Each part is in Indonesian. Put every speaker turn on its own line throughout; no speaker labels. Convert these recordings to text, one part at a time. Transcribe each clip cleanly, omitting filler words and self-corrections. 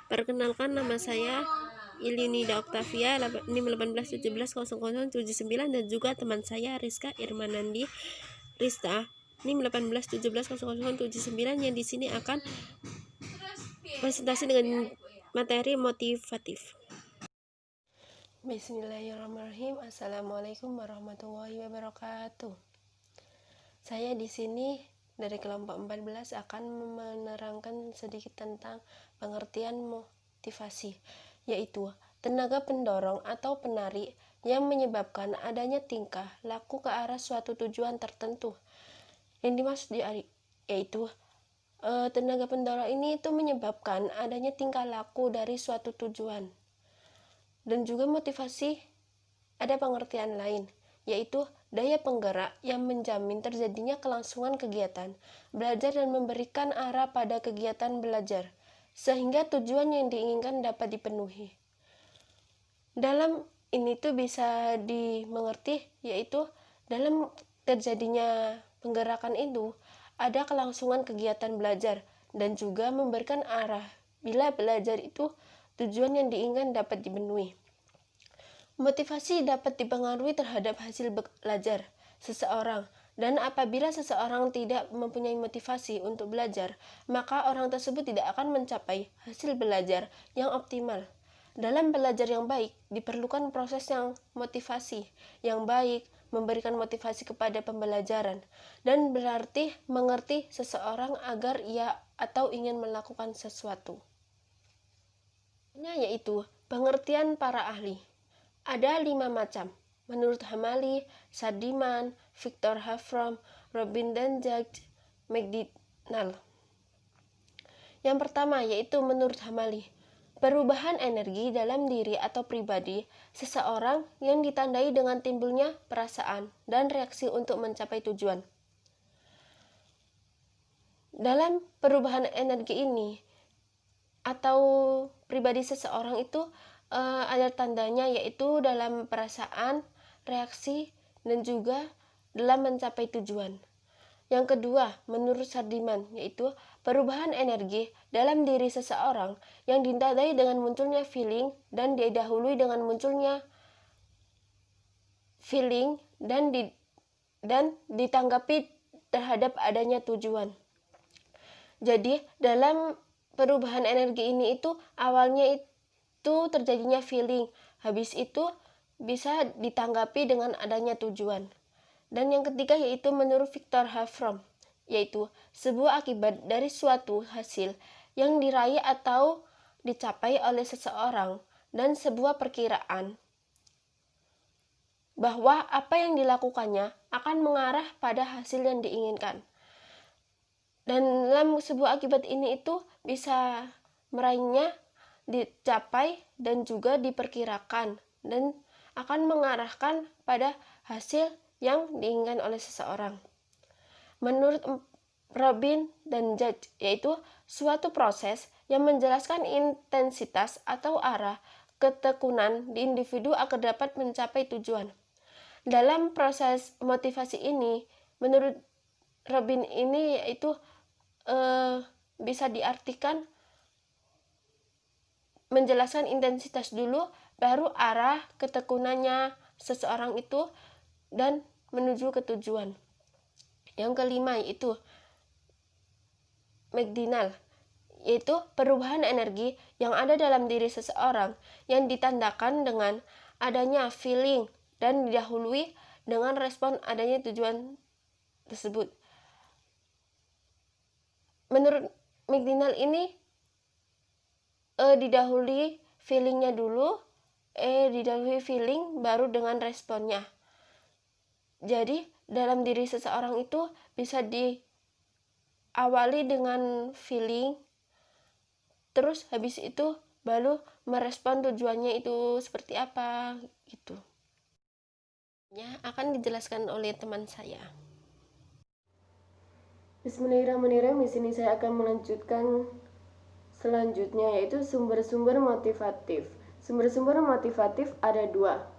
Perkenalkan, nama saya Ilinida Octavia, NIM 18170079, dan juga teman saya Rizka Irmanandi Rista, NIM 18170079, yang di sini akan presentasi dengan materi motivatif. Bismillahirrahmanirrahim. Assalamualaikum warahmatullahi wabarakatuh. Saya di sini dari kelompok 14 akan menerangkan sedikit tentang pengertian motivasi, yaitu tenaga pendorong atau penarik yang menyebabkan adanya tingkah laku ke arah suatu tujuan tertentu. Yang dimaksud yaitu tenaga pendorong ini itu menyebabkan adanya tingkah laku dari suatu tujuan. Dan juga motivasi ada pengertian lain, yaitu daya penggerak yang menjamin terjadinya kelangsungan kegiatan belajar dan memberikan arah pada kegiatan belajar, sehingga tujuan yang diinginkan dapat dipenuhi. Dalam ini tuh bisa dimengerti, yaitu dalam terjadinya penggerakan itu ada kelangsungan kegiatan belajar dan juga memberikan arah bila belajar itu tujuan yang diinginkan dapat dipenuhi. Motivasi dapat dipengaruhi terhadap hasil belajar seseorang, dan apabila seseorang tidak mempunyai motivasi untuk belajar, maka orang tersebut tidak akan mencapai hasil belajar yang optimal. Dalam belajar yang baik, diperlukan proses yang motivasi yang baik, memberikan motivasi kepada pembelajaran, dan berarti mengerti seseorang agar ia atau ingin melakukan sesuatu. Yaitu pengertian para ahli. Ada 5 macam, menurut Hamali, Sadiman, Victor Hafrom, Robin dan Judge McDonald. Yang pertama yaitu menurut Hamali, perubahan energi dalam diri atau pribadi seseorang yang ditandai dengan timbulnya perasaan dan reaksi untuk mencapai tujuan. Dalam perubahan energi ini atau pribadi seseorang itu ada tandanya, yaitu dalam perasaan, reaksi, dan juga dalam mencapai tujuan. Yang kedua, menurut Sardiman, yaitu perubahan energi dalam diri seseorang yang ditandai dengan munculnya feeling dan didahului dengan munculnya feeling dan ditanggapi terhadap adanya tujuan. Jadi, dalam perubahan energi ini itu awalnya itu terjadinya feeling, habis itu bisa ditanggapi dengan adanya tujuan. Dan yang ketiga yaitu menurut Victor Hafrom, yaitu sebuah akibat dari suatu hasil yang diraih atau dicapai oleh seseorang dan sebuah perkiraan bahwa apa yang dilakukannya akan mengarah pada hasil yang diinginkan. Dan dalam sebuah akibat ini itu bisa meraihnya dicapai dan juga diperkirakan dan akan mengarahkan pada hasil yang diinginkan oleh seseorang. Menurut Robin dan Judge, yaitu suatu proses yang menjelaskan intensitas atau arah ketekunan di individu agar dapat mencapai tujuan. Dalam proses motivasi ini, menurut Robin ini yaitu bisa diartikan menjelaskan intensitas dulu, baru arah ketekunannya seseorang itu dan menuju ke tujuan. Yang kelima yaitu McDonald, yaitu perubahan energi yang ada dalam diri seseorang yang ditandakan dengan adanya feeling dan didahului dengan respon adanya tujuan tersebut. Menurut McDonald ini didahului feelingnya dulu, didahului feeling baru dengan responnya. Jadi dalam diri seseorang itu bisa diawali dengan feeling, terus habis itu baru merespon tujuannya itu seperti apa gitu. Ya, akan dijelaskan oleh teman saya. Bismillahirrahmanirrahim. Di sini saya akan melanjutkan selanjutnya, yaitu sumber-sumber motivatif. Sumber-sumber motivatif ada 2.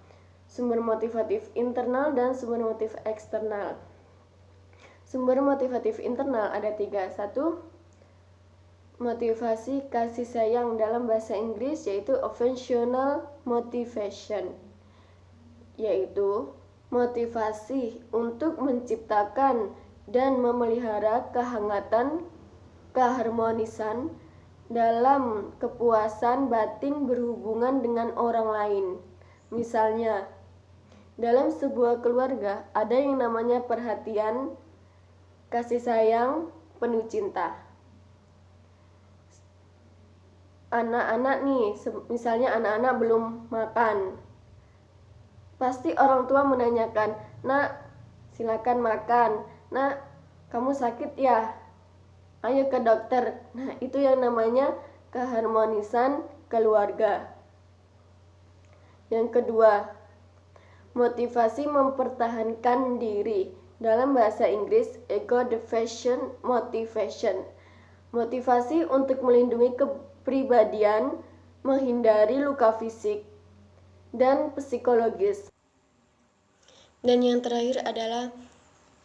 Sumber motivatif internal dan sumber motif eksternal. Sumber motivatif internal ada 3. 1. motivasi kasih sayang dalam bahasa Inggris yaitu affectional motivation, yaitu motivasi untuk menciptakan dan memelihara kehangatan, keharmonisan dalam kepuasan batin berhubungan dengan orang lain. Misalnya, dalam sebuah keluarga ada yang namanya perhatian, kasih sayang, penuh cinta. Anak-anak nih, misalnya anak-anak belum makan, pasti orang tua menanyakan, "Nak, silakan makan. Nak, kamu sakit ya? Ayo ke dokter." Nah, itu yang namanya keharmonisan keluarga. Yang kedua, motivasi mempertahankan diri. Dalam bahasa Inggris, ego deficient motivation. Motivasi untuk melindungi kepribadian, menghindari luka fisik dan psikologis. Dan yang terakhir adalah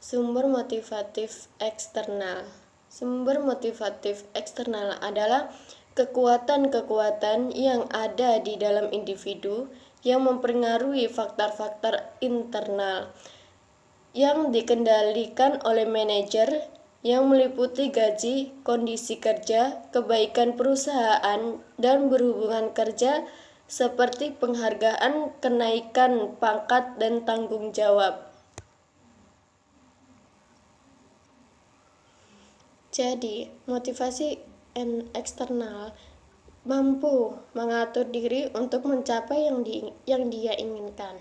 sumber motivatif eksternal. Sumber motivatif eksternal adalah kekuatan-kekuatan yang ada di dalam individu yang mempengaruhi faktor-faktor internal yang dikendalikan oleh manajer, yang meliputi gaji, kondisi kerja, kebaikan perusahaan, dan berhubungan kerja seperti penghargaan, kenaikan pangkat, dan tanggung jawab. Jadi, motivasi eksternal mampu mengatur diri untuk mencapai yang dia inginkan.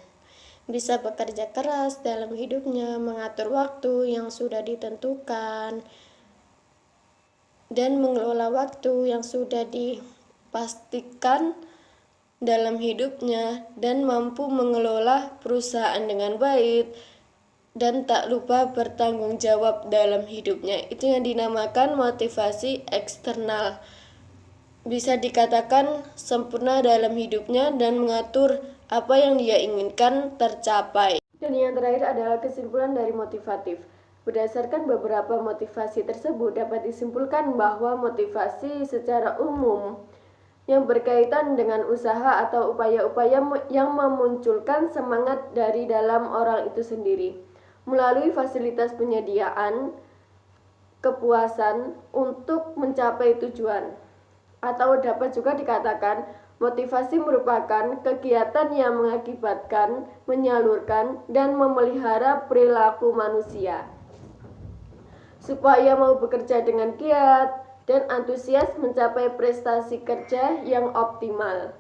Bisa bekerja keras dalam hidupnya, mengatur waktu yang sudah ditentukan, dan mengelola waktu yang sudah dipastikan dalam hidupnya, dan mampu mengelola perusahaan dengan baik, dan tak lupa bertanggung jawab dalam hidupnya. Itu yang dinamakan motivasi eksternal. Bisa dikatakan sempurna dalam hidupnya dan mengatur apa yang dia inginkan tercapai. Dan yang terakhir adalah kesimpulan dari motivatif. Berdasarkan beberapa motivasi tersebut dapat disimpulkan bahwa motivasi secara umum yang berkaitan dengan usaha atau upaya-upaya yang memunculkan semangat dari dalam orang itu sendiri melalui fasilitas penyediaan kepuasan untuk mencapai tujuan. Atau dapat juga dikatakan motivasi merupakan kegiatan yang mengakibatkan, menyalurkan, dan memelihara perilaku manusia supaya mau bekerja dengan giat dan antusias mencapai prestasi kerja yang optimal.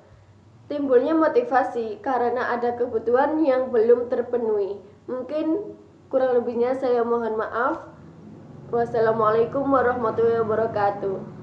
Timbulnya motivasi karena ada kebutuhan yang belum terpenuhi. Mungkin kurang lebihnya saya mohon maaf. Wassalamualaikum warahmatullahi wabarakatuh.